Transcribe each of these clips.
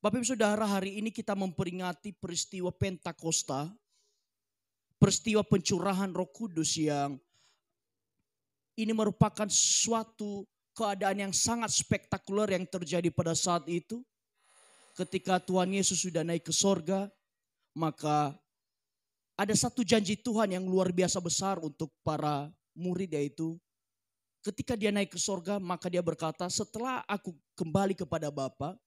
Bapak Ibu Saudara, hari ini kita memperingati peristiwa Pentakosta, peristiwa pencurahan Roh Kudus yang ini merupakan suatu keadaan yang sangat spektakuler yang terjadi pada saat itu. Ketika Tuhan Yesus sudah naik ke sorga, maka ada satu janji Tuhan yang luar biasa besar untuk para murid, yaitu ketika dia naik ke sorga, maka dia berkata, setelah aku kembali kepada Bapa,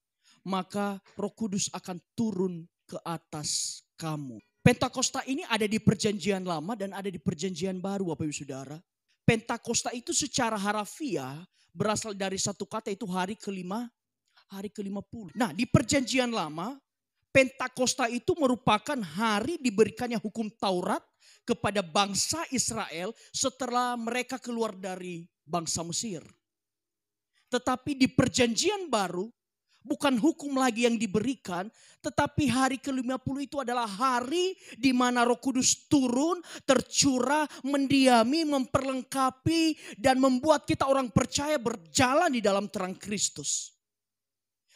maka Roh Kudus akan turun ke atas kamu. Pentakosta ini ada di perjanjian lama dan ada di perjanjian baru, Bapak Ibu Saudara. Pentakosta itu secara harafiah berasal dari satu kata, itu hari ke-50. Nah, di perjanjian lama, Pentakosta itu merupakan hari diberikannya hukum Taurat kepada bangsa Israel setelah mereka keluar dari bangsa Mesir. Tetapi di perjanjian baru, bukan hukum lagi yang diberikan, tetapi hari ke-50 itu adalah hari di mana Roh Kudus turun, tercurah, mendiami, memperlengkapi, dan membuat kita orang percaya berjalan di dalam terang Kristus.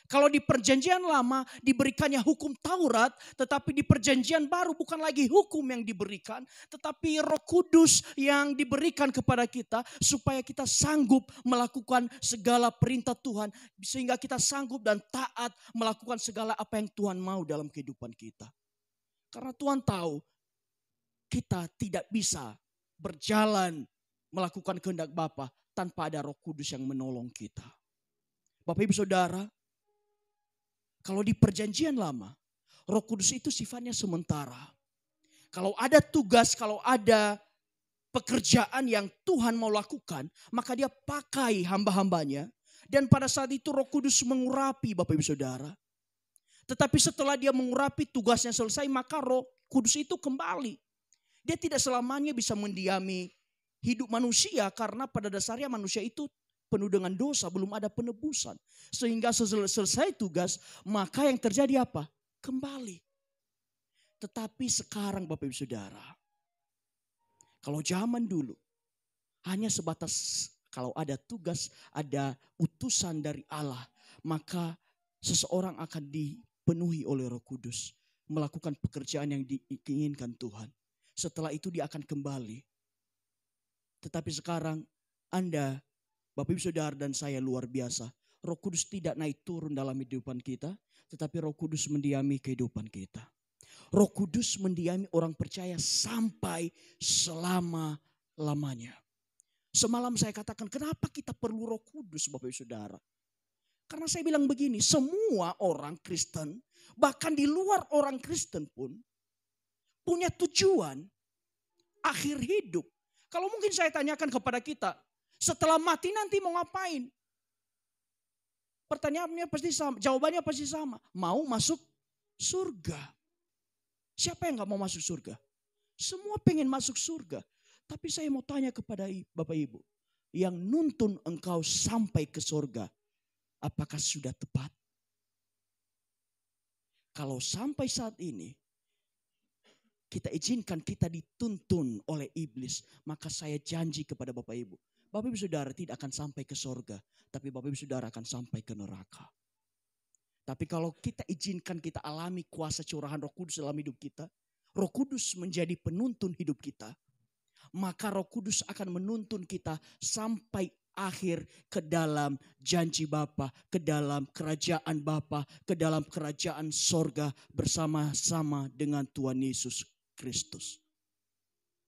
Kalau di perjanjian lama diberikannya hukum Taurat, tetapi di perjanjian baru bukan lagi hukum yang diberikan, tetapi Roh Kudus yang diberikan kepada kita supaya kita sanggup melakukan segala perintah Tuhan, sehingga kita sanggup dan taat melakukan segala apa yang Tuhan mau dalam kehidupan kita. Karena Tuhan tahu kita tidak bisa berjalan melakukan kehendak Bapa tanpa ada Roh Kudus yang menolong kita. Bapak Ibu Saudara, kalau di perjanjian lama, Roh Kudus itu sifatnya sementara. Kalau ada tugas, kalau ada pekerjaan yang Tuhan mau lakukan, maka dia pakai hamba-hambanya. Dan pada saat itu Roh Kudus mengurapi, Bapak Ibu Saudara. Tetapi setelah dia mengurapi, tugasnya selesai, maka Roh Kudus itu kembali. Dia tidak selamanya bisa mendiami hidup manusia, karena pada dasarnya manusia itu penuh dengan dosa, belum ada penebusan. Sehingga selesai tugas, maka yang terjadi apa? Kembali. Tetapi sekarang Bapak Ibu Saudara, kalau zaman dulu hanya sebatas kalau ada tugas, ada utusan dari Allah, maka seseorang akan dipenuhi oleh Roh Kudus, melakukan pekerjaan yang diinginkan Tuhan. Setelah itu dia akan kembali. Tetapi sekarang Anda, Bapak Ibu Saudara dan saya, luar biasa. Roh Kudus tidak naik turun dalam kehidupan kita, tetapi Roh Kudus mendiami kehidupan kita. Roh Kudus mendiami orang percaya sampai selama-lamanya. Semalam saya katakan, kenapa kita perlu Roh Kudus, Bapak Ibu Saudara? Karena saya bilang begini, semua orang Kristen, bahkan di luar orang Kristen pun, punya tujuan akhir hidup. Kalau mungkin saya tanyakan kepada kita, setelah mati nanti mau ngapain? Pertanyaannya pasti sama, jawabannya pasti sama. Mau masuk surga. Siapa yang gak mau masuk surga? Semua pengen masuk surga. Tapi saya mau tanya kepada Bapak Ibu, yang nuntun engkau sampai ke surga, apakah sudah tepat? Kalau sampai saat ini kita izinkan kita dituntun oleh iblis, maka saya janji kepada Bapak Ibu, Bapak Ibu Saudara tidak akan sampai ke surga, tapi Bapak Ibu Saudara akan sampai ke neraka. Tapi kalau kita izinkan kita alami kuasa curahan Roh Kudus dalam hidup kita, Roh Kudus menjadi penuntun hidup kita, maka Roh Kudus akan menuntun kita sampai akhir ke dalam janji Bapa, ke dalam kerajaan Bapa, ke dalam kerajaan sorga bersama-sama dengan Tuhan Yesus Kristus.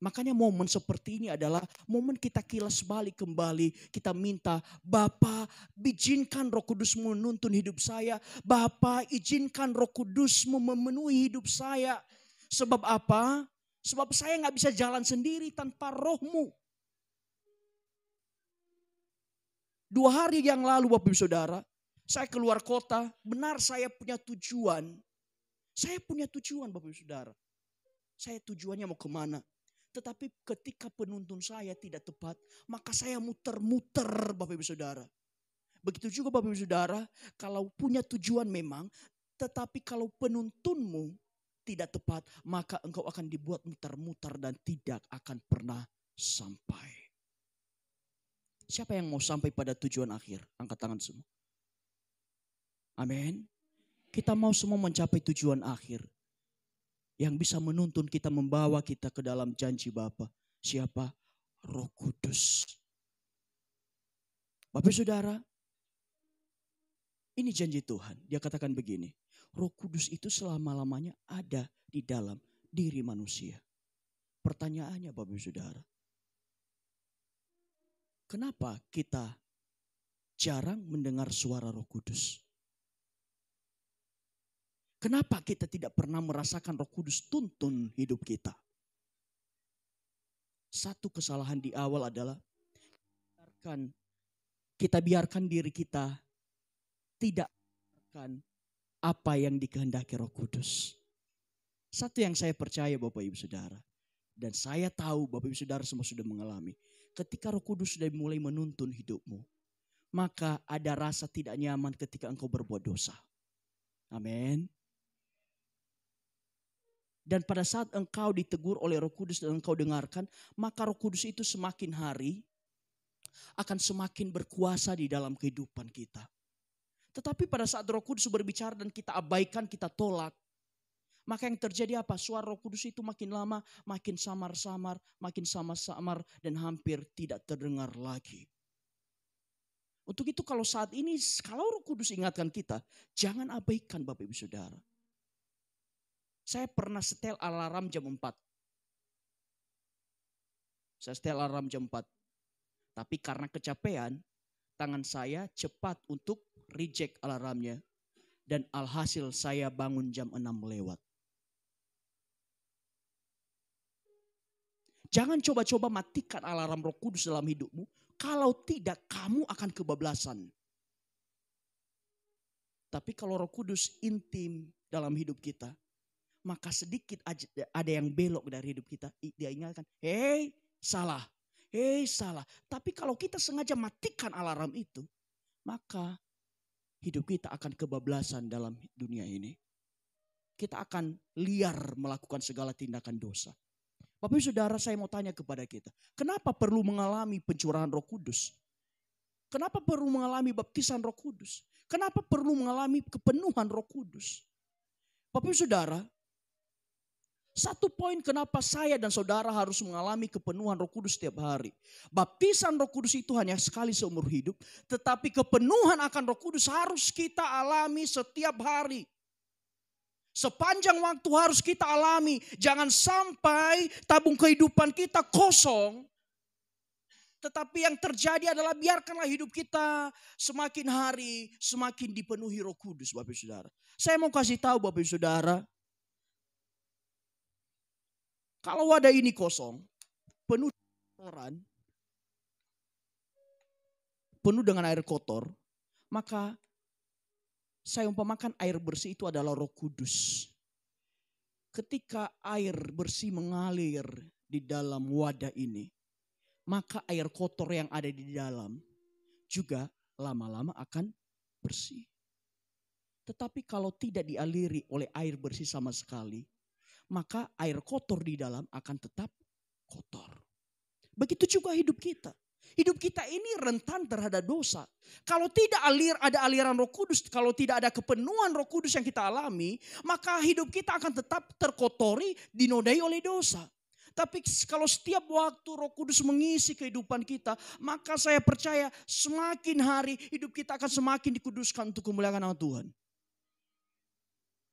Makanya momen seperti ini adalah momen kita kilas balik kembali. Kita minta, Bapa, izinkan Roh Kudus menuntun hidup saya. Bapa, izinkan Roh Kudus memenuhi hidup saya. Sebab apa? Sebab saya gak bisa jalan sendiri tanpa Roh-Mu. 2 hari yang lalu Bapak Ibu Saudara, saya keluar kota. Benar saya punya tujuan. Saya punya tujuan Bapak Ibu Saudara. Saya tujuannya mau kemana. Tetapi ketika penuntun saya tidak tepat, maka saya muter-muter Bapak Ibu Saudara. Begitu juga Bapak Ibu Saudara, kalau punya tujuan memang, tetapi kalau penuntunmu tidak tepat, maka engkau akan dibuat muter-muter dan tidak akan pernah sampai. Siapa yang mau sampai pada tujuan akhir? Angkat tangan semua. Amin. Kita mau semua mencapai tujuan akhir. Yang bisa menuntun kita, membawa kita ke dalam janji Bapa. Siapa? Roh Kudus. Bapak Saudara, ini janji Tuhan. Dia katakan begini, Roh Kudus itu selama-lamanya ada di dalam diri manusia. Pertanyaannya Bapak Saudara, kenapa kita jarang mendengar suara Roh Kudus? Kenapa kita tidak pernah merasakan Roh Kudus tuntun hidup kita? Satu kesalahan di awal adalah kita biarkan diri kita tidak melakukan apa yang dikehendaki Roh Kudus. Satu yang saya percaya Bapak Ibu Saudara, dan saya tahu Bapak Ibu Saudara semua sudah mengalami. Ketika Roh Kudus sudah mulai menuntun hidupmu, maka ada rasa tidak nyaman ketika engkau berbuat dosa. Amin. Dan pada saat engkau ditegur oleh Roh Kudus dan engkau dengarkan, maka Roh Kudus itu semakin hari akan semakin berkuasa di dalam kehidupan kita. Tetapi pada saat Roh Kudus berbicara dan kita abaikan, kita tolak, maka yang terjadi apa? Suara Roh Kudus itu makin lama makin samar-samar, makin samar-samar dan hampir tidak terdengar lagi. Untuk itu kalau saat ini, kalau Roh Kudus ingatkan kita, jangan abaikan Bapak Ibu Saudara. Saya pernah setel alarm jam 4. Saya setel alarm jam 4. Tapi karena kecapean, tangan saya cepat untuk reject alarmnya. Dan alhasil saya bangun jam 6 lewat. Jangan coba-coba matikan alarm Roh Kudus dalam hidupmu. Kalau tidak, kamu akan kebablasan. Tapi kalau Roh Kudus intim dalam hidup kita, maka sedikit ada yang belok dari hidup kita, dia ingatkan, hei salah. Tapi kalau kita sengaja matikan alarm itu, maka hidup kita akan kebablasan dalam dunia ini. Kita akan liar melakukan segala tindakan dosa. Bapak Saudara, saya mau tanya kepada kita, kenapa perlu mengalami pencurahan Roh Kudus? Kenapa perlu mengalami baptisan Roh Kudus? Kenapa perlu mengalami kepenuhan Roh Kudus? Bapak Saudara, satu poin kenapa saya dan saudara harus mengalami kepenuhan Roh Kudus setiap hari. Baptisan Roh Kudus itu hanya sekali seumur hidup. Tetapi kepenuhan akan Roh Kudus harus kita alami setiap hari. Sepanjang waktu harus kita alami. Jangan sampai tabung kehidupan kita kosong. Tetapi yang terjadi adalah biarkanlah hidup kita semakin hari semakin dipenuhi Roh Kudus Bapak Saudara. Saya mau kasih tahu Bapak Saudara. Kalau wadah ini kosong, penuh kotoran, penuh dengan air kotor, maka saya umpamakan air bersih itu adalah Roh Kudus. Ketika air bersih mengalir di dalam wadah ini, maka air kotor yang ada di dalam juga lama-lama akan bersih. Tetapi kalau tidak dialiri oleh air bersih sama sekali, maka air kotor di dalam akan tetap kotor. Begitu juga hidup kita. Hidup kita ini rentan terhadap dosa. Kalau tidak ada aliran Roh Kudus, kalau tidak ada kepenuhan Roh Kudus yang kita alami, maka hidup kita akan tetap terkotori, dinodai oleh dosa. Tapi kalau setiap waktu Roh Kudus mengisi kehidupan kita, maka saya percaya semakin hari hidup kita akan semakin dikuduskan untuk kemuliaan nama Tuhan.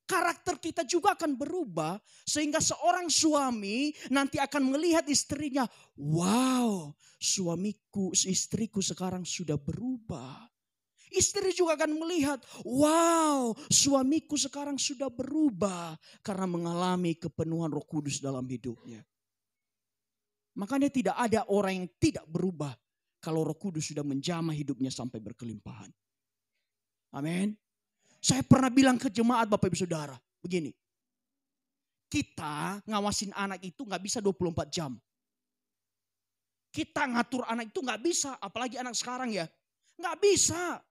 Karakter kita juga akan berubah sehingga seorang suami nanti akan melihat istrinya. Wow, istriku sekarang sudah berubah. Istri juga akan melihat, wow, suamiku sekarang sudah berubah karena mengalami kepenuhan Roh Kudus dalam hidupnya. Makanya tidak ada orang yang tidak berubah kalau Roh Kudus sudah menjamah hidupnya sampai berkelimpahan. Amin. Saya pernah bilang ke jemaat Bapak Ibu Saudara, begini. Kita ngawasin anak itu gak bisa 24 jam. Kita ngatur anak itu gak bisa, apalagi anak sekarang ya. Gak bisa.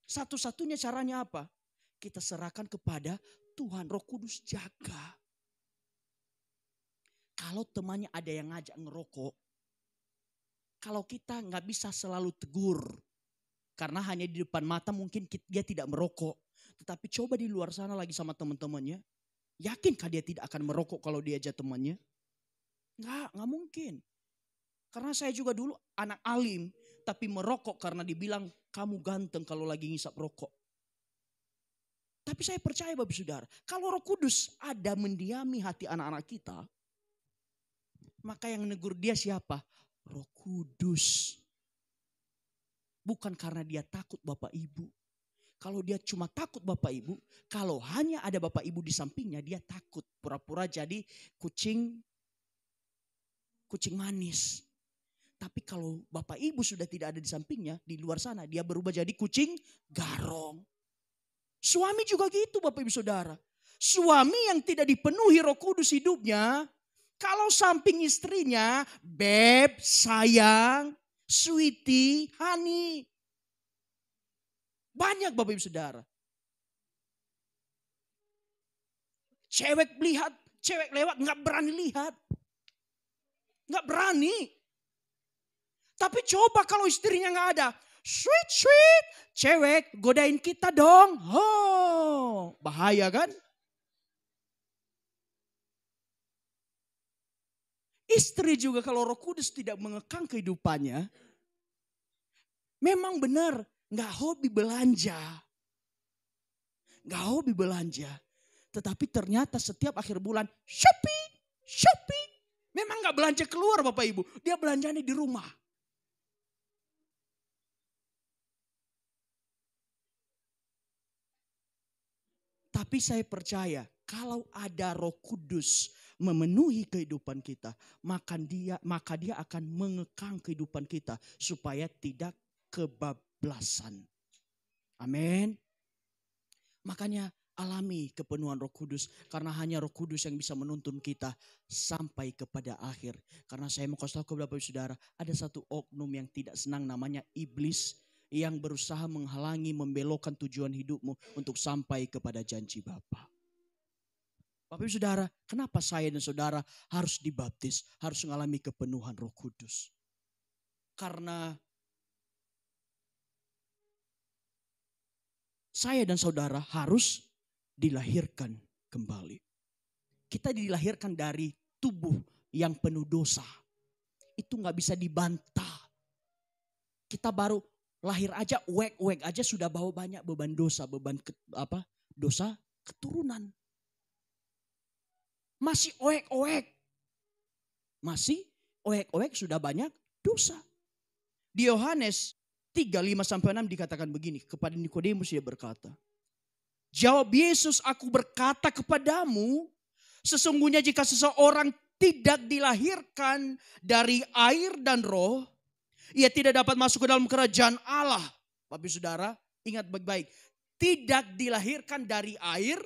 Satu-satunya caranya apa? Kita serahkan kepada Tuhan, Roh Kudus jaga. Kalau temannya ada yang ngajak ngerokok, kalau kita gak bisa selalu tegur. Karena hanya di depan mata mungkin dia tidak merokok. Tetapi coba di luar sana lagi sama teman-temannya. Yakinkah dia tidak akan merokok kalau diajak temannya? Nggak mungkin. Karena saya juga dulu anak alim, tapi merokok karena dibilang kamu ganteng kalau lagi ngisap rokok. Tapi saya percaya Bapak Saudara, kalau Roh Kudus ada mendiami hati anak-anak kita, maka yang menegur dia siapa? Roh Kudus. Bukan karena dia takut Bapak Ibu. Kalau dia cuma takut Bapak Ibu, kalau hanya ada Bapak Ibu di sampingnya, dia takut. Pura-pura jadi kucing manis. Tapi kalau Bapak Ibu sudah tidak ada di sampingnya, di luar sana, dia berubah jadi kucing garong. Suami juga gitu Bapak Ibu Saudara. Suami yang tidak dipenuhi Roh Kudus hidupnya, kalau samping istrinya, beb, sayang, sweetie, honey. Banyak Bapak Ibu Saudara. Cewek lihat, cewek lewat nggak berani lihat. Nggak berani. Tapi coba kalau istrinya nggak ada. Sweet, cewek godain kita dong. Oh, bahaya kan? Istri juga kalau Roh Kudus tidak mengekang kehidupannya, memang benar nggak hobi belanja. Nggak hobi belanja. Tetapi ternyata setiap akhir bulan shopping. Memang nggak belanja keluar Bapak Ibu. Dia belanjanya di rumah. Tapi saya percaya kalau ada Roh Kudus memenuhi kehidupan kita, maka dia akan mengekang kehidupan kita supaya tidak kebablasan. Amin. Makanya alami kepenuhan Roh Kudus, karena hanya Roh Kudus yang bisa menuntun kita sampai kepada akhir. Karena saya mau kasih tahu kepada Bapak Saudara, ada satu oknum yang tidak senang, namanya iblis, yang berusaha menghalangi, membelokkan tujuan hidupmu untuk sampai kepada janji Bapa. Bapak Ibu Saudara, kenapa saya dan saudara harus dibaptis, harus mengalami kepenuhan Roh Kudus? Karena saya dan saudara harus dilahirkan kembali. Kita dilahirkan dari tubuh yang penuh dosa. Itu gak bisa dibantah. Kita baru lahir aja, uek aja sudah bawa banyak beban dosa, dosa keturunan. Masih oek sudah banyak dosa. Di Yohanes 3:5-6 dikatakan begini, kepada Nikodemus dia berkata, jawab Yesus, aku berkata kepadamu, sesungguhnya jika seseorang tidak dilahirkan dari air dan roh, ia tidak dapat masuk ke dalam kerajaan Allah. Bapak Saudara, ingat baik-baik. Tidak dilahirkan dari air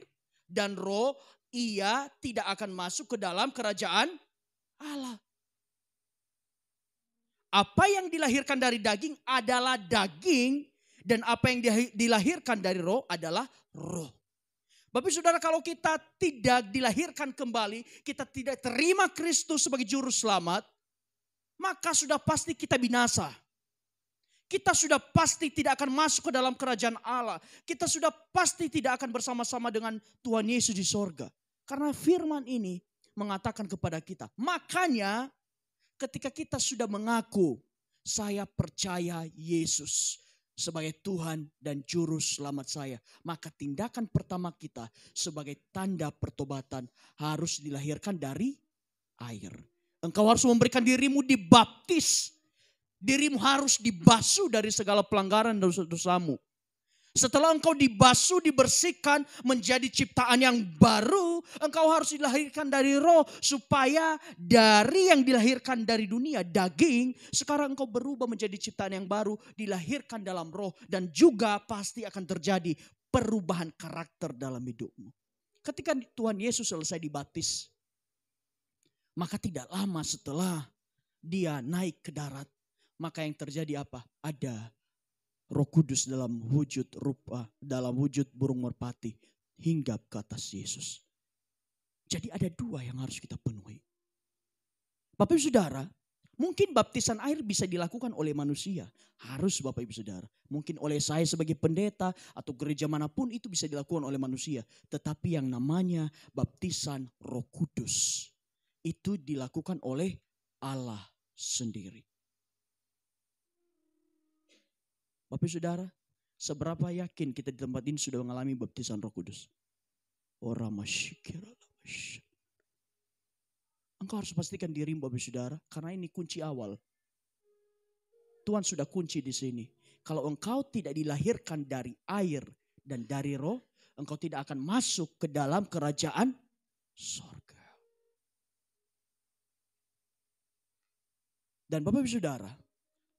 dan roh, ia tidak akan masuk ke dalam kerajaan Allah. Apa yang dilahirkan dari daging adalah daging, dan apa yang dilahirkan dari roh adalah roh. Bapak Saudara, kalau kita tidak dilahirkan kembali, kita tidak terima Kristus sebagai juru selamat, maka sudah pasti kita binasa. Kita sudah pasti tidak akan masuk ke dalam kerajaan Allah. Kita sudah pasti tidak akan bersama-sama dengan Tuhan Yesus di sorga. Karena firman ini mengatakan kepada kita. Makanya ketika kita sudah mengaku, saya percaya Yesus sebagai Tuhan dan Juru Selamat saya, maka tindakan pertama kita sebagai tanda pertobatan harus dilahirkan dari air. Engkau harus memberikan dirimu dibaptis. Dirimu harus dibasuh dari segala pelanggaran dan dosa-dosamu. Setelah engkau dibasuh, dibersihkan, menjadi ciptaan yang baru, engkau harus dilahirkan dari roh, supaya dari yang dilahirkan dari dunia, daging, sekarang engkau berubah menjadi ciptaan yang baru, dilahirkan dalam roh, dan juga pasti akan terjadi perubahan karakter dalam hidupmu. Ketika Tuhan Yesus selesai dibaptis, maka tidak lama setelah dia naik ke darat, maka yang terjadi apa? Ada Roh Kudus dalam wujud burung merpati hinggap ke atas Yesus. Jadi ada dua yang harus kita penuhi. Bapak Saudara, Mungkin baptisan air bisa dilakukan oleh manusia. Harus Bapak Ibu Saudara. Mungkin oleh saya sebagai pendeta atau gereja manapun itu bisa dilakukan oleh manusia. Tetapi yang namanya baptisan Roh Kudus itu dilakukan oleh Allah sendiri. Bapak Ibu Saudara, seberapa yakin kita di tempat ini sudah mengalami baptisan Roh Kudus? Engkau harus pastikan dirimu Bapak Ibu Saudara, karena ini kunci awal. Tuhan sudah kunci di sini. Kalau engkau tidak dilahirkan dari air dan dari roh, engkau tidak akan masuk ke dalam kerajaan sorga. Dan Bapak Ibu Saudara,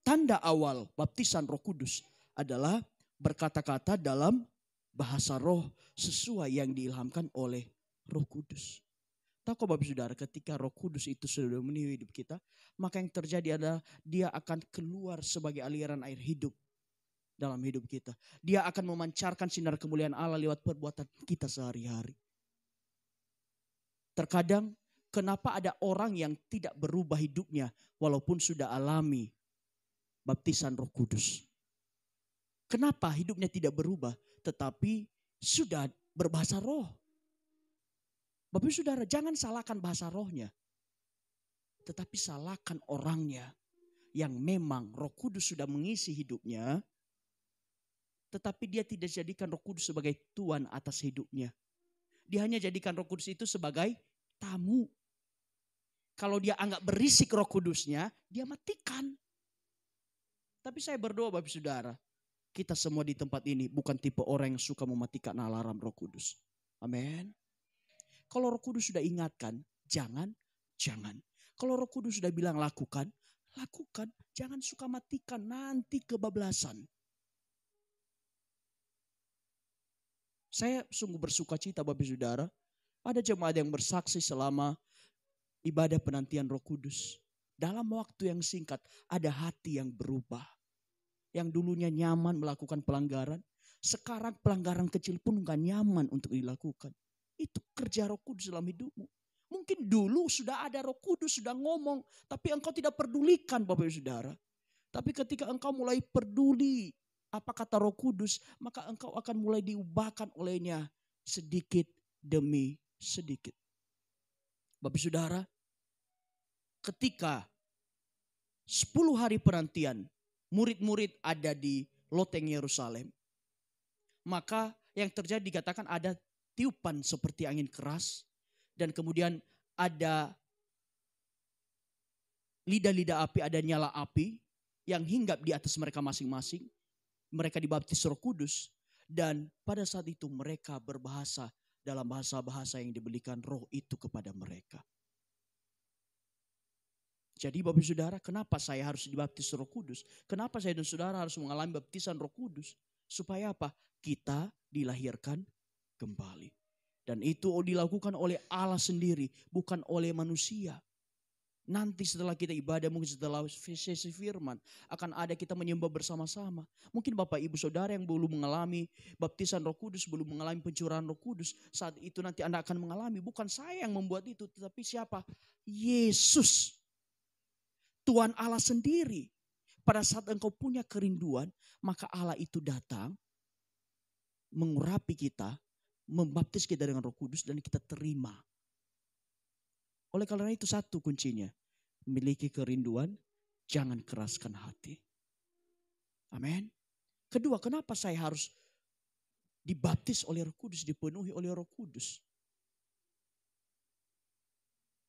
tanda awal baptisan Roh Kudus adalah berkata-kata dalam bahasa roh sesuai yang diilhamkan oleh Roh Kudus. Tahu kok Bapak Saudara, ketika Roh Kudus itu sudah memenuhi hidup kita, maka yang terjadi adalah dia akan keluar sebagai aliran air hidup dalam hidup kita. Dia akan memancarkan sinar kemuliaan Allah lewat perbuatan kita sehari-hari. Terkadang kenapa ada orang yang tidak berubah hidupnya walaupun sudah alami baptisan Roh Kudus? Kenapa hidupnya tidak berubah tetapi sudah berbahasa roh? Bapak Ibu Saudara, jangan salahkan bahasa rohnya. Tetapi salahkan orangnya yang memang Roh Kudus sudah mengisi hidupnya. Tetapi dia tidak jadikan Roh Kudus sebagai Tuhan atas hidupnya. Dia hanya jadikan Roh Kudus itu sebagai tamu. Kalau dia anggap berisik Roh Kudusnya, dia matikan. Tapi saya berdoa Bapak Ibu Saudara, kita semua di tempat ini bukan tipe orang yang suka mematikan alarm Roh Kudus. Amin. Kalau Roh Kudus sudah ingatkan, jangan. Kalau Roh Kudus sudah bilang lakukan. Jangan suka matikan, nanti kebablasan. Saya sungguh bersuka cita Bapak Saudara. Ada jemaat yang bersaksi selama ibadah penantian Roh Kudus. Dalam waktu yang singkat ada hati yang berubah. Yang dulunya nyaman melakukan pelanggaran. Sekarang pelanggaran kecil pun gak nyaman untuk dilakukan. Itu kerja Roh Kudus dalam hidupmu. Mungkin dulu sudah ada Roh Kudus, sudah ngomong. Tapi engkau tidak pedulikan Bapak Ibu Saudara. Tapi ketika engkau mulai peduli apa kata Roh Kudus, maka engkau akan mulai diubahkan olehnya sedikit demi sedikit. Bapak Ibu Saudara, ketika 10 hari penantian, murid-murid ada di loteng Yerusalem. Maka yang terjadi dikatakan ada tiupan seperti angin keras. Dan kemudian ada lidah-lidah api, ada nyala api yang hinggap di atas mereka masing-masing. Mereka dibaptis Roh Kudus. Dan pada saat itu mereka berbahasa dalam bahasa-bahasa yang diberikan roh itu kepada mereka. Jadi Bapak Saudara, kenapa saya harus dibaptis Roh Kudus? Kenapa saya dan saudara harus mengalami baptisan Roh Kudus? Supaya apa? Kita dilahirkan kembali. Dan itu dilakukan oleh Allah sendiri, bukan oleh manusia. Nanti setelah kita ibadah, mungkin setelah sesi firman, akan ada kita menyembah bersama-sama. Mungkin Bapak Ibu Saudara yang belum mengalami baptisan Roh Kudus, belum mengalami pencurahan Roh Kudus, saat itu nanti Anda akan mengalami. Bukan saya yang membuat itu, tetapi siapa? Yesus. Tuhan Allah sendiri. Pada saat engkau punya kerinduan, maka Allah itu datang, mengurapi kita, membaptis kita dengan Roh Kudus dan kita terima. Oleh karena itu satu kuncinya, memiliki kerinduan, jangan keraskan hati. Amin. Kedua, kenapa saya harus dibaptis oleh Roh Kudus, dipenuhi oleh Roh Kudus?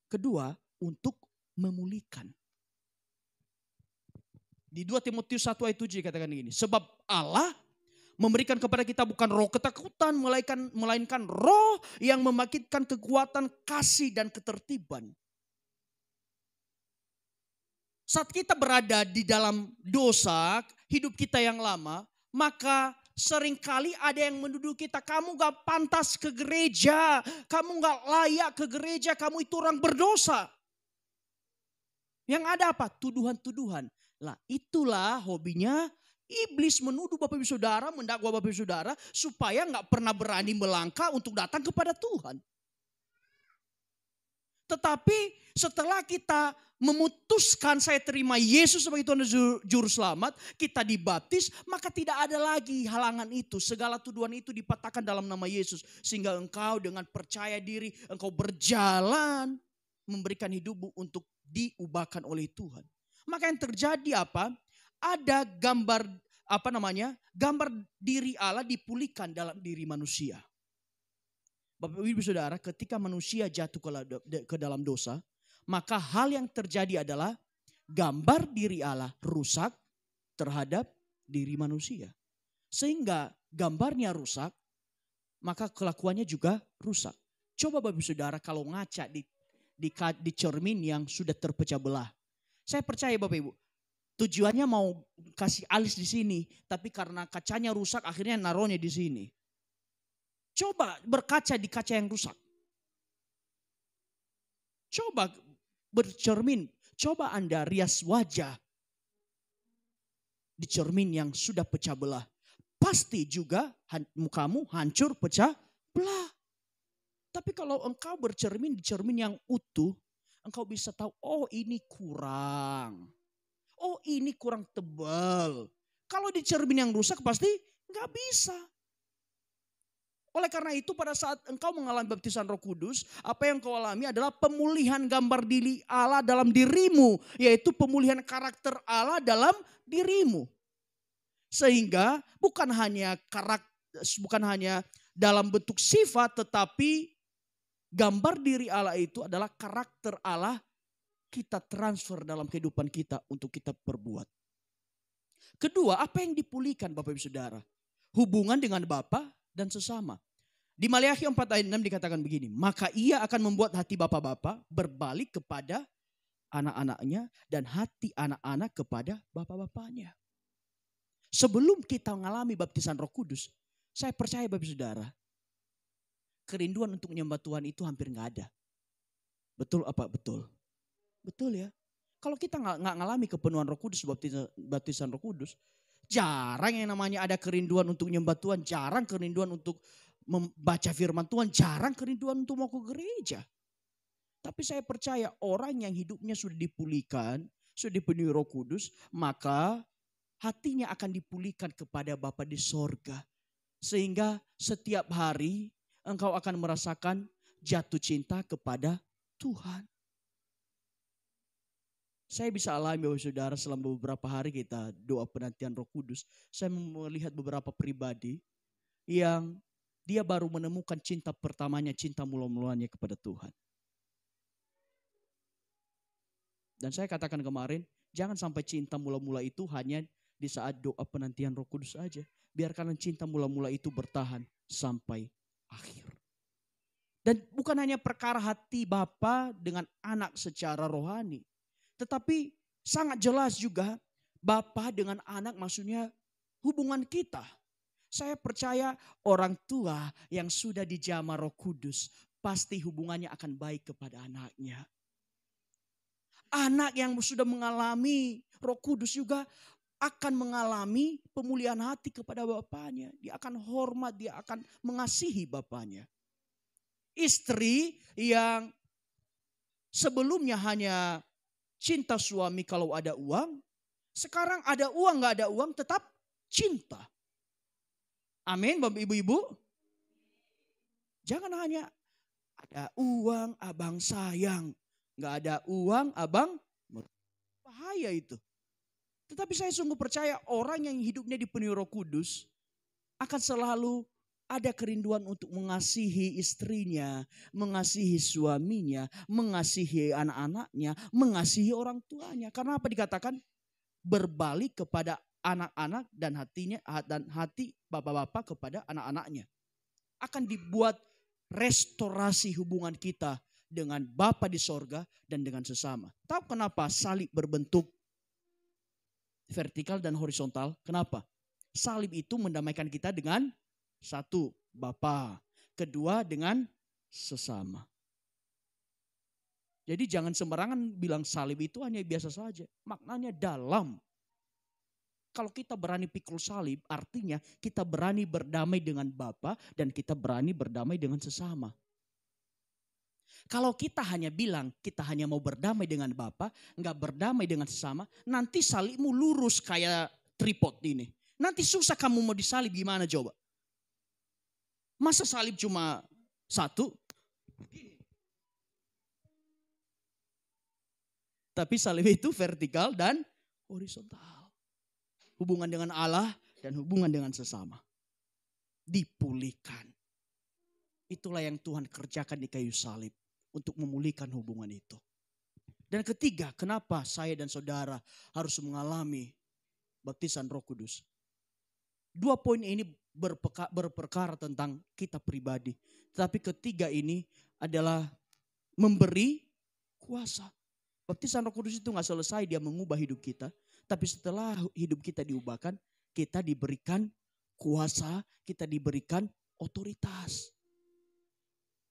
Kedua, untuk memulihkan. Di 2 Timotius 1 ayat 7 katakan gini, sebab Allah memberikan kepada kita bukan roh ketakutan, melainkan roh yang membangkitkan kekuatan, kasih dan ketertiban. Saat kita berada di dalam dosa, hidup kita yang lama, maka seringkali ada yang menuduh kita, kamu gak pantas ke gereja, kamu gak layak ke gereja, kamu itu orang berdosa. Yang ada apa? Tuduhan-tuduhan. Lah itulah hobinya iblis, menuduh Bapak Ibu Saudara, mendakwa Bapak Ibu Saudara supaya gak pernah berani melangkah untuk datang kepada Tuhan. Tetapi setelah kita memutuskan saya terima Yesus sebagai Tuhan dan Juru Selamat, kita dibaptis, maka tidak ada lagi halangan itu. Segala tuduhan itu dipatahkan dalam nama Yesus. Sehingga engkau dengan percaya diri, engkau berjalan memberikan hidupmu untuk diubahkan oleh Tuhan. Maka yang terjadi apa? Ada gambar gambar diri Allah dipulihkan dalam diri manusia. Bapak Ibu Saudara, ketika manusia jatuh ke dalam dosa, maka hal yang terjadi adalah gambar diri Allah rusak terhadap diri manusia. Sehingga gambarnya rusak, maka kelakuannya juga rusak. Coba Bapak Ibu Saudara kalau ngaca di cermin yang sudah terpecah belah. Saya percaya Bapak Ibu, tujuannya mau kasih alis di sini, tapi karena kacanya rusak akhirnya naruhnya di sini. Coba berkaca di kaca yang rusak. Coba bercermin, coba Anda rias wajah di cermin yang sudah pecah belah. Pasti juga mukamu hancur pecah belah. Tapi kalau engkau bercermin di cermin yang utuh, engkau bisa tahu, oh ini kurang. Oh ini kurang tebal. Kalau di cermin yang rusak pasti nggak bisa. Oleh karena itu pada saat engkau mengalami baptisan Roh Kudus, apa yang engkau alami adalah pemulihan gambar diri Allah dalam dirimu. Yaitu pemulihan karakter Allah dalam dirimu. Sehingga bukan hanya dalam bentuk sifat, tetapi gambar diri Allah itu adalah karakter Allah kita transfer dalam kehidupan kita untuk kita perbuat. Kedua, apa yang dipulihkan Bapak Ibu Saudara? Hubungan dengan Bapa dan sesama. Di Maliakhi 4 ayat 6 dikatakan begini, maka ia akan membuat hati bapak-bapak berbalik kepada anak-anaknya dan hati anak-anak kepada bapak-bapaknya. Sebelum kita mengalami baptisan Roh Kudus, saya percaya Bapak Ibu Saudara, kerinduan untuk menyembah Tuhan itu hampir nggak ada. Betul apa? Betul. Betul ya. Kalau kita nggak ngalami kepenuhan Roh Kudus, baptisan Roh Kudus, jarang yang namanya ada kerinduan untuk menyembah Tuhan, jarang kerinduan untuk membaca firman Tuhan, jarang kerinduan untuk mau ke gereja. Tapi saya percaya orang yang hidupnya sudah dipulihkan, sudah dipenuhi Roh Kudus, maka hatinya akan dipulihkan kepada Bapa di sorga. Sehingga setiap hari engkau akan merasakan jatuh cinta kepada Tuhan. Saya bisa alami Bapak Saudara selama beberapa hari kita doa penantian Roh Kudus. Saya melihat beberapa pribadi yang dia baru menemukan cinta pertamanya, cinta mula-mulanya kepada Tuhan. Dan saya katakan kemarin, jangan sampai cinta mula-mula itu hanya di saat doa penantian Roh Kudus saja. Biarkan cinta mula-mula itu bertahan sampai akhir. Dan bukan hanya perkara hati Bapa dengan anak secara rohani. Tetapi sangat jelas juga Bapa dengan anak maksudnya hubungan kita. Saya percaya orang tua yang sudah dijamah Roh Kudus pasti hubungannya akan baik kepada anaknya. Anak yang sudah mengalami Roh Kudus juga akan mengalami pemulihan hati kepada bapaknya. Dia akan hormat, dia akan mengasihi bapaknya. Istri yang sebelumnya hanya cinta suami kalau ada uang, sekarang ada uang gak ada uang tetap cinta. Amin Bapak Ibu-Ibu. Jangan hanya ada uang abang sayang. Gak ada uang abang bahaya itu. Tetapi saya sungguh percaya orang yang hidupnya dipenuhi Roh Kudus akan selalu ada kerinduan untuk mengasihi istrinya, mengasihi suaminya, mengasihi anak-anaknya, mengasihi orang tuanya. Karena apa dikatakan? Berbalik kepada anak-anak dan hati bapak-bapak kepada anak-anaknya. Akan dibuat restorasi hubungan kita dengan Bapa di sorga dan dengan sesama. Tahu kenapa salib berbentuk vertikal dan horizontal? Kenapa? Salib itu mendamaikan kita dengan satu, Bapa. Kedua, dengan sesama. Jadi jangan sembarangan bilang salib itu hanya biasa saja. Maknanya dalam. Kalau kita berani pikul salib, artinya kita berani berdamai dengan Bapa dan kita berani berdamai dengan sesama. Kalau kita hanya bilang kita hanya mau berdamai dengan Bapa, nggak berdamai dengan sesama, nanti salibmu lurus kayak tripod ini. Nanti susah kamu mau disalib gimana coba? Masa salib cuma satu? Tapi salib itu vertikal dan horizontal. Hubungan dengan Allah dan hubungan dengan sesama. Dipulihkan. Itulah yang Tuhan kerjakan di kayu salib. Untuk memulihkan hubungan itu. Dan ketiga, kenapa saya dan saudara harus mengalami baptisan Roh Kudus? 2 poin ini berperkara tentang kita pribadi. Tetapi ketiga ini adalah memberi kuasa. Baptisan Roh Kudus itu gak selesai dia mengubah hidup kita. Tapi setelah hidup kita diubahkan, kita diberikan kuasa, kita diberikan otoritas.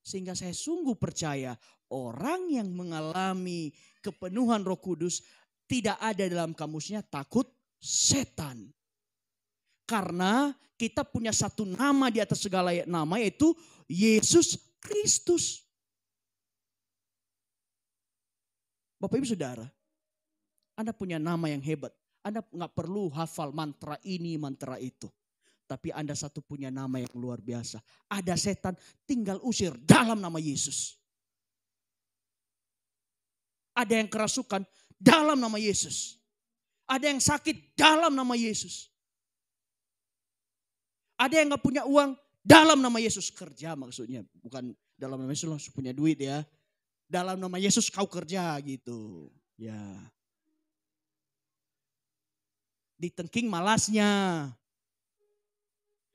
Sehingga saya sungguh percaya orang yang mengalami kepenuhan Roh Kudus tidak ada dalam kamusnya takut setan. Karena kita punya satu nama di atas segala nama, yaitu Yesus Kristus. Bapak Ibu Saudara, Anda punya nama yang hebat. Anda nggak perlu hafal mantra ini, mantra itu. Tapi Anda satu punya nama yang luar biasa. Ada setan, tinggal usir dalam nama Yesus. Ada yang kerasukan dalam nama Yesus. Ada yang sakit dalam nama Yesus. Ada yang gak punya uang dalam nama Yesus. Kerja maksudnya. Bukan dalam nama Yesus langsung punya duit ya. Dalam nama Yesus kau kerja gitu. Ya. Ditengking malasnya.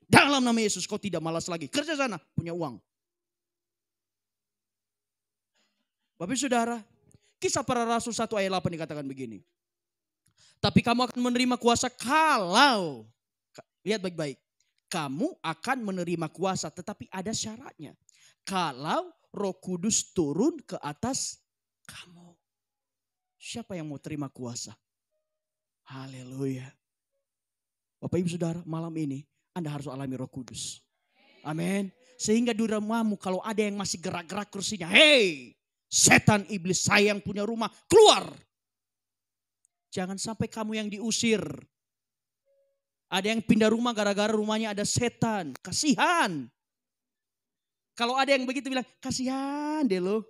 Dalam nama Yesus kau tidak malas lagi. Kerja sana, punya uang. Bapak Saudara, Kisah Para Rasul 1 ayat 8 dikatakan begini. Tapi kamu akan menerima kuasa kalau, lihat baik-baik. Kamu akan menerima kuasa tetapi ada syaratnya. Kalau Roh Kudus turun ke atas kamu. Siapa yang mau terima kuasa? Haleluya. Bapak Ibu Saudara, malam ini Anda harus alami Roh Kudus. Amin. Sehingga di rumahmu kalau ada yang masih gerak-gerak kursinya. Hei, setan iblis saya yang punya rumah, keluar. Jangan sampai kamu yang diusir. Ada yang pindah rumah gara-gara rumahnya ada setan. Kasihan. Kalau ada yang begitu bilang, kasihan deh lo.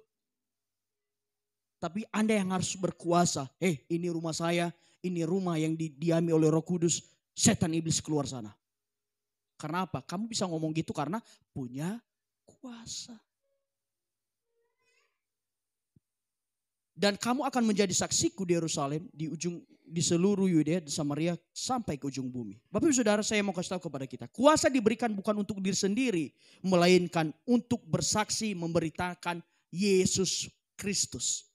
Tapi Anda yang harus berkuasa. Ini rumah saya, ini rumah yang didiami oleh Roh Kudus. Setan iblis keluar sana. Karena apa? Kamu bisa ngomong gitu karena punya kuasa. Dan kamu akan menjadi saksiku di Yerusalem, di seluruh Yudea, di Samaria, sampai ke ujung bumi. Bapak Ibu Saudara, saya mau kasih tahu kepada kita. Kuasa diberikan bukan untuk diri sendiri, melainkan untuk bersaksi memberitakan Yesus Kristus.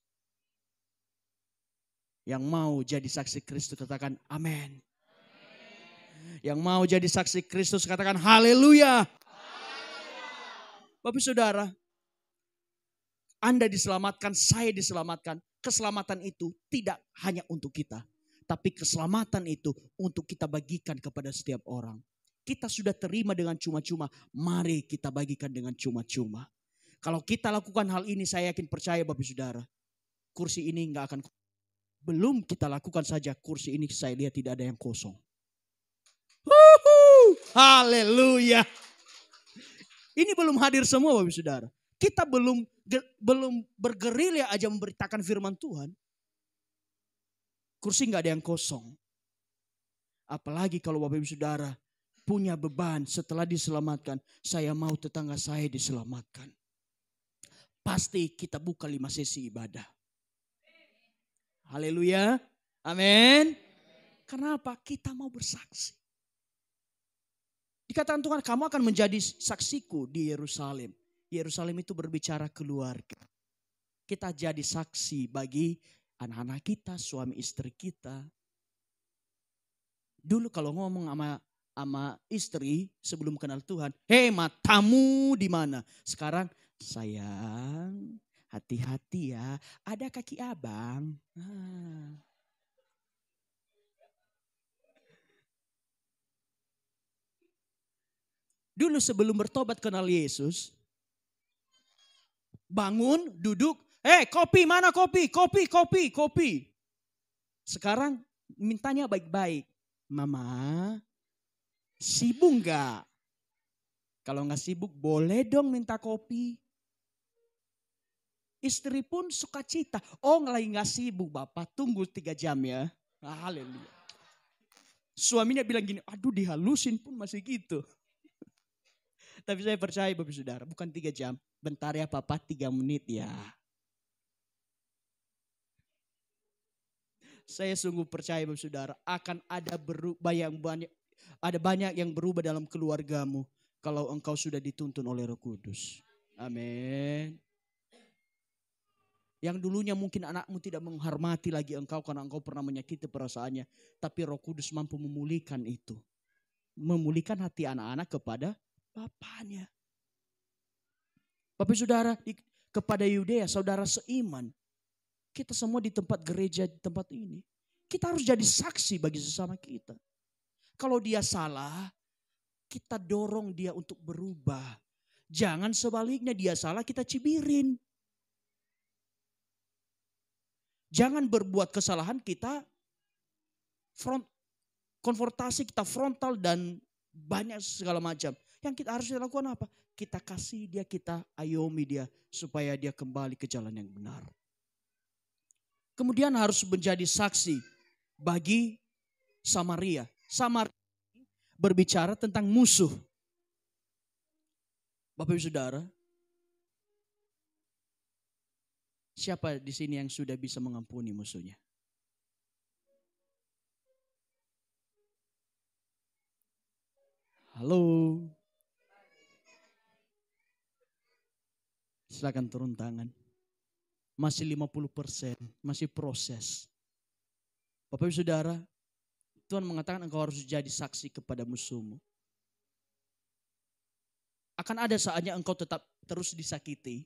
Yang mau jadi saksi Kristus katakan amin. Yang mau jadi saksi Kristus katakan haleluya. Bapak Saudara, Anda diselamatkan, saya diselamatkan. Keselamatan itu tidak hanya untuk kita. Tapi keselamatan itu untuk kita bagikan kepada setiap orang. Kita sudah terima dengan cuma-cuma. Mari kita bagikan dengan cuma-cuma. Kalau kita lakukan hal ini, saya yakin percaya Bapak Saudara. Kursi ini gak akan. Belum kita lakukan saja, kursi ini saya lihat tidak ada yang kosong. Haleluya. Ini belum hadir semua Bapak Saudara. Kita belum bergerilya aja memberitakan firman Tuhan. Kursi gak ada yang kosong. Apalagi kalau Bapak Ibu Saudara punya beban setelah diselamatkan. Saya mau tetangga saya diselamatkan. Pasti kita buka 5 sesi ibadah. Haleluya. Amin. Kenapa? Kita mau bersaksi. Dikatakan Tuhan, kamu akan menjadi saksiku di Yerusalem. Yerusalem itu berbicara keluarga. Kita jadi saksi bagi anak-anak kita, suami istri kita. Dulu kalau ngomong sama istri sebelum kenal Tuhan, hei matamu di mana? Sekarang sayang, hati-hati ya, ada kaki abang. Dulu sebelum bertobat kenal Yesus, Bangun, duduk. Kopi, mana kopi? Kopi. Sekarang mintanya baik-baik. Mama, sibuk nggak? Kalau nggak sibuk, boleh dong minta kopi. Istri pun suka cita. Oh, lagi nggak sibuk, Bapak. Tunggu 3 jam ya. Haleluya. Suaminya bilang gini, aduh dihalusin pun masih gitu. Tapi saya percaya Bapak Saudara, bukan 3 jam. Bentar ya Papa, 3 menit ya. Saya sungguh percaya Bapak Saudara, akan ada banyak yang berubah dalam keluargamu kalau engkau sudah dituntun oleh Roh Kudus. Amin. Yang dulunya mungkin anakmu tidak menghormati lagi engkau karena engkau pernah menyakiti perasaannya. Tapi Roh Kudus mampu memulihkan itu. Memulihkan hati anak-anak kepada bapaknya. Bapak Saudara, kepada Yudea, saudara seiman. Kita semua di tempat gereja, di tempat ini. Kita harus jadi saksi bagi sesama kita. Kalau dia salah, kita dorong dia untuk berubah. Jangan sebaliknya dia salah kita cibirin. Jangan berbuat kesalahan kita konfrontasi, kita frontal dan banyak segala macam. Yang kita harus lakukan apa? Kita kasih dia, kita ayomi dia supaya dia kembali ke jalan yang benar. Kemudian harus menjadi saksi bagi Samaria. Samaria berbicara tentang musuh. Bapak Ibu Saudara, siapa di sini yang sudah bisa mengampuni musuhnya? Halo. Silakan turun tangan. Masih 50%, masih proses. Bapak Ibu Saudara, Tuhan mengatakan engkau harus jadi saksi kepada musuhmu. Akan ada saatnya engkau tetap terus disakiti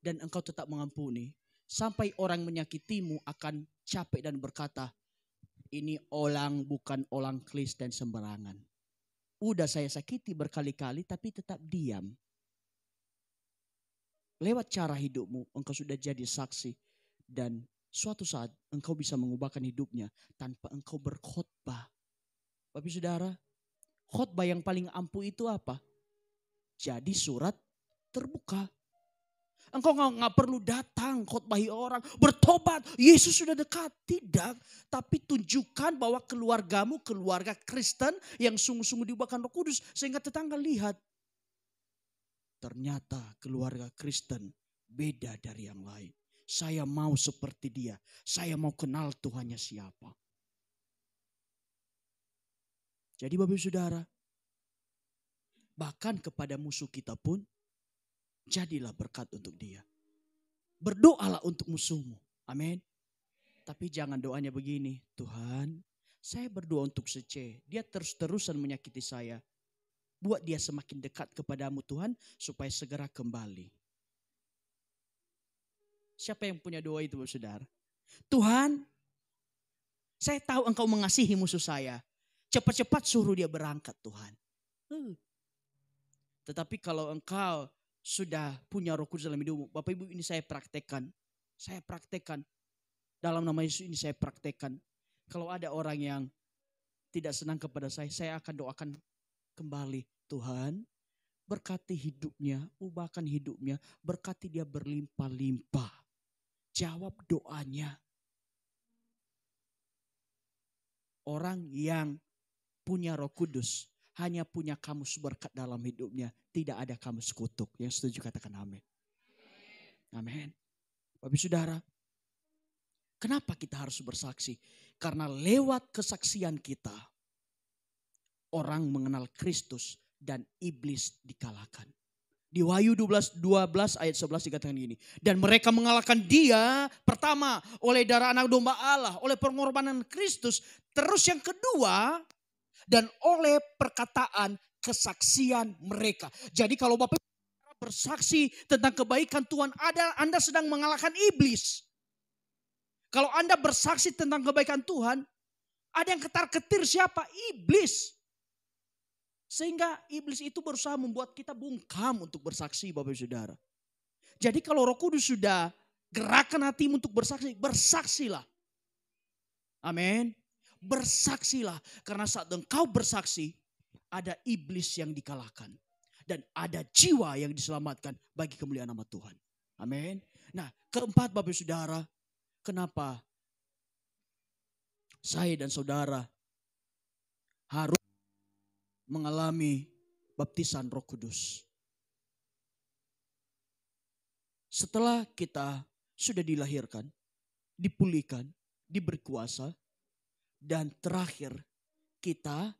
dan engkau tetap mengampuni. Sampai orang menyakitimu akan capek dan berkata, ini orang bukan orang Kristen sembarangan. Udah saya sakiti berkali-kali tapi tetap diam. Lewat cara hidupmu engkau sudah jadi saksi. Dan suatu saat engkau bisa mengubahkan hidupnya tanpa engkau berkhotbah. Bapak Saudara, khotbah yang paling ampuh itu apa? Jadi surat terbuka. Engkau nggak perlu datang khotbahi orang, bertobat, Yesus sudah dekat. Tidak, tapi tunjukkan bahwa keluargamu keluarga Kristen yang sungguh-sungguh diubahkan Roh Kudus. Sehingga tetangga lihat, ternyata keluarga Kristen beda dari yang lain. Saya mau seperti dia, saya mau kenal Tuhannya siapa. Jadi Bapak Ibu Saudara, bahkan kepada musuh kita pun, jadilah berkat untuk dia. Berdoalah untuk musuhmu. Amin. Tapi jangan doanya begini. Tuhan, saya berdoa untuk si C. Dia terus-terusan menyakiti saya. Buat dia semakin dekat kepadamu Tuhan. Supaya segera kembali. Siapa yang punya doa itu Bapak Saudara? Tuhan, saya tahu engkau mengasihi musuh saya. Cepat-cepat suruh dia berangkat Tuhan. Tetapi kalau engkau sudah punya Roh Kudus dalam hidupmu, Bapak Ibu ini saya praktekkan. Saya praktekkan. Dalam nama Yesus ini saya praktekkan. Kalau ada orang yang tidak senang kepada saya akan doakan kembali. Tuhan, berkati hidupnya, ubahkan hidupnya, berkati dia berlimpah-limpah. Jawab doanya. Orang yang punya Roh Kudus hanya punya kamus berkat dalam hidupnya. Tidak ada kamus kutuk. Yang setuju katakan amin. Amin. Bapak Saudara, kenapa kita harus bersaksi? Karena lewat kesaksian kita, orang mengenal Kristus dan iblis dikalahkan. Di Wahyu 12 ayat 11 dikatakan gini. Dan mereka mengalahkan dia pertama oleh darah anak domba Allah. Oleh pengorbanan Kristus. Terus yang kedua dan oleh perkataan kesaksian mereka. Jadi kalau Bapak bersaksi tentang kebaikan Tuhan, Anda sedang mengalahkan iblis. Kalau Anda bersaksi tentang kebaikan Tuhan, ada yang ketar-ketir siapa? Iblis. Sehingga iblis itu berusaha membuat kita bungkam untuk bersaksi Bapak Saudara. Jadi kalau Roh Kudus sudah gerakan hatimu untuk bersaksi, bersaksilah. Amin. Bersaksilah. Karena saat engkau bersaksi, ada iblis yang dikalahkan. Dan ada jiwa yang diselamatkan bagi kemuliaan nama Tuhan. Amin. Nah, keempat Bapak Saudara, kenapa saya dan saudara harus mengalami baptisan Roh Kudus? Setelah kita sudah dilahirkan, dipulihkan, diberi kuasa, dan terakhir kita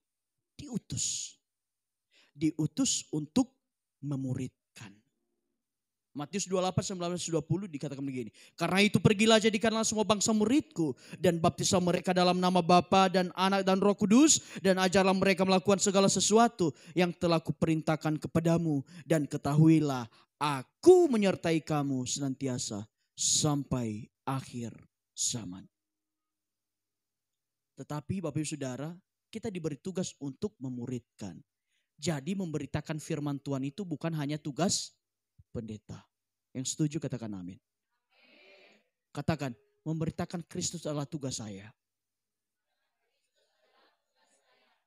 diutus. Diutus untuk memuridkan. Matius 28, 19, 20 dikatakan begini. Karena itu pergilah jadikanlah semua bangsa muridku. Dan baptislah mereka dalam nama Bapa dan Anak dan Roh Kudus. Dan ajarlah mereka melakukan segala sesuatu yang telah kuperintahkan kepadamu. Dan ketahuilah aku menyertai kamu senantiasa sampai akhir zaman. Tetapi Bapak Ibu Saudara, kita diberi tugas untuk memuridkan. Jadi memberitakan firman Tuhan itu bukan hanya tugas pendeta. Yang setuju katakan amin. Katakan, memberitakan Kristus adalah tugas saya.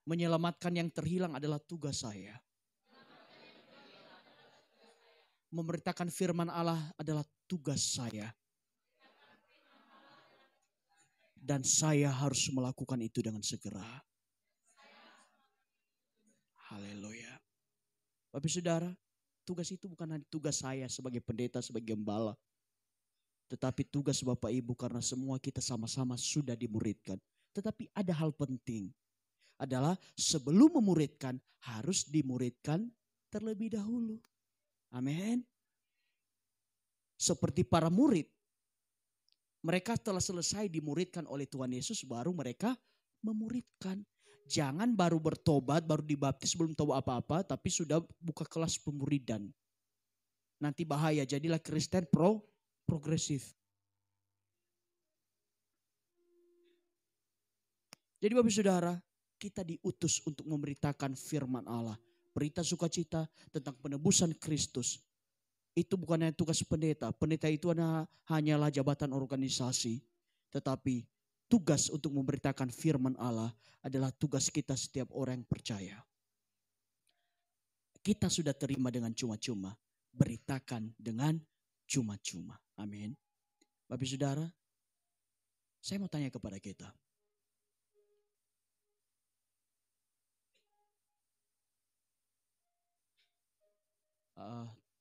Menyelamatkan yang terhilang adalah tugas saya. Memberitakan firman Allah adalah tugas saya. Dan saya harus melakukan itu dengan segera. Haleluya. Bapak Saudara, tugas itu bukan hanya tugas saya sebagai pendeta, sebagai gembala. Tetapi tugas Bapak Ibu karena semua kita sama-sama sudah dimuridkan. Tetapi ada hal penting. Adalah sebelum memuridkan harus dimuridkan terlebih dahulu. Amin. Seperti para murid. Mereka telah selesai dimuridkan oleh Tuhan Yesus baru mereka memuridkan. Jangan baru bertobat, baru dibaptis, belum tahu apa-apa, tapi sudah buka kelas pemuridan. Nanti bahaya, jadilah Kristen progresif. Jadi Bapak Saudara, kita diutus untuk memberitakan firman Allah. Berita sukacita tentang penebusan Kristus. Itu bukan hanya tugas pendeta. Pendeta itu hanyalah jabatan organisasi. Tetapi tugas untuk memberitakan firman Allah adalah tugas kita setiap orang yang percaya. Kita sudah terima dengan cuma-cuma. Beritakan dengan cuma-cuma. Amin. Bapak Saudara, saya mau tanya kepada kita.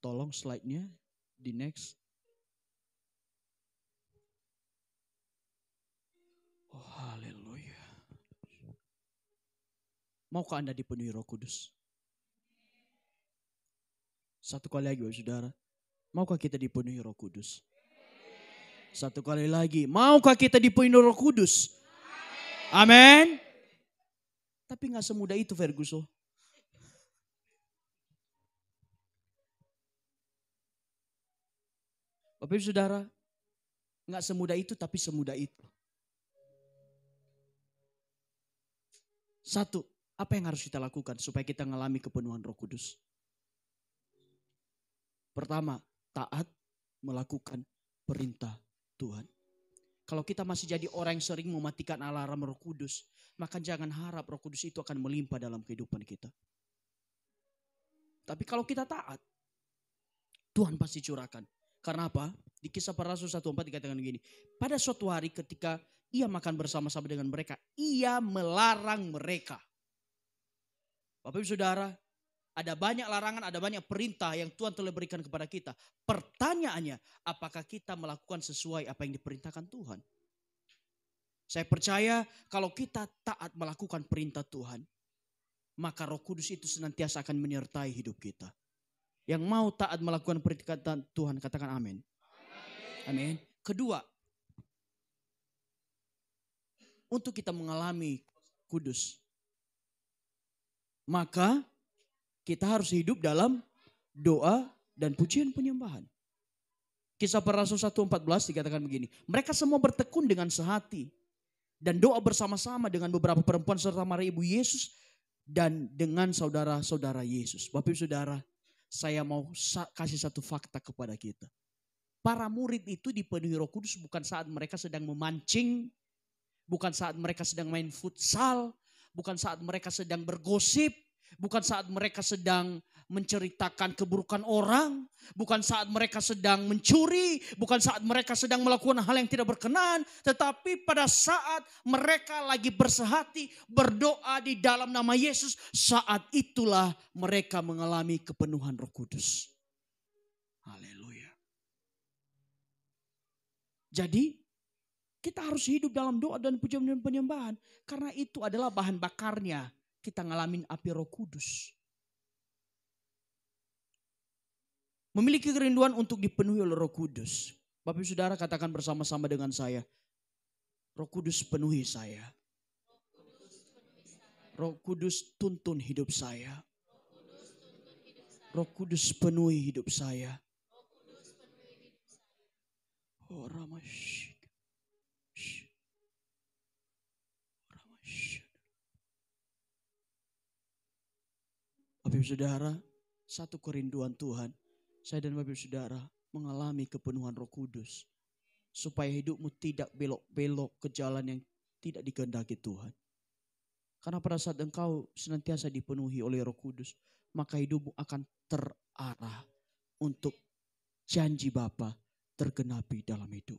Tolong slide-nya di next. Oh, haleluya. Maukah Anda dipenuhi Roh Kudus? Satu kali lagi Bapak Saudara. Maukah kita dipenuhi Roh Kudus? Satu kali lagi. Maukah kita dipenuhi Roh Kudus? Amin. Tapi gak semudah itu Ferguson. Bapak Ibu Saudara, gak semudah itu tapi semudah itu. Satu, apa yang harus kita lakukan supaya kita mengalami kepenuhan Roh Kudus? Pertama, taat melakukan perintah Tuhan. Kalau kita masih jadi orang yang sering mematikan alarm Roh Kudus, maka jangan harap Roh Kudus itu akan melimpah dalam kehidupan kita. Tapi kalau kita taat, Tuhan pasti curahkan. Karena apa? Di Kisah Para Rasul 1:4 dikatakan begini. Pada suatu hari ketika ia makan bersama-sama dengan mereka, ia melarang mereka. Bapak Ibu Saudara, ada banyak larangan, ada banyak perintah yang Tuhan telah berikan kepada kita. Pertanyaannya, apakah kita melakukan sesuai apa yang diperintahkan Tuhan? Saya percaya kalau kita taat melakukan perintah Tuhan, maka Roh Kudus itu senantiasa akan menyertai hidup kita. Yang mau taat melakukan perintah Tuhan, katakan amin. Amin. Kedua, untuk kita mengalami kudus, maka kita harus hidup dalam doa dan pujian penyembahan. Kisah Para Rasul 1:14 dikatakan begini. Mereka semua bertekun dengan sehati dan doa bersama-sama dengan beberapa perempuan serta Maria Ibu Yesus dan dengan saudara-saudara Yesus. Bapak Ibu Saudara, saya mau kasih satu fakta kepada kita. Para murid itu dipenuhi Roh Kudus bukan saat mereka sedang memancing, bukan saat mereka sedang main futsal, bukan saat mereka sedang bergosip, bukan saat mereka sedang menceritakan keburukan orang, bukan saat mereka sedang mencuri, bukan saat mereka sedang melakukan hal yang tidak berkenan, tetapi pada saat mereka lagi bersehati berdoa di dalam nama Yesus, saat itulah mereka mengalami kepenuhan Roh Kudus. Haleluya. Jadi kita harus hidup dalam doa dan pujian dan penyembahan, karena itu adalah bahan bakarnya kita ngalamin api Roh Kudus. Memiliki kerinduan untuk dipenuhi oleh Roh Kudus. Bapak Ibu Saudara katakan bersama-sama dengan saya. Roh Kudus penuhi saya. Roh Kudus tuntun hidup saya. Roh Kudus penuhi hidup saya. Oh, Ramash. Bapak Ibu Saudara, satu kerinduan Tuhan. Saya dan Bapak Ibu Saudara mengalami kepenuhan Roh Kudus. Supaya hidupmu tidak belok-belok ke jalan yang tidak dikehendaki Tuhan. Karena pada saat engkau senantiasa dipenuhi oleh Roh Kudus, maka hidupmu akan terarah untuk janji Bapa tergenapi dalam hidup.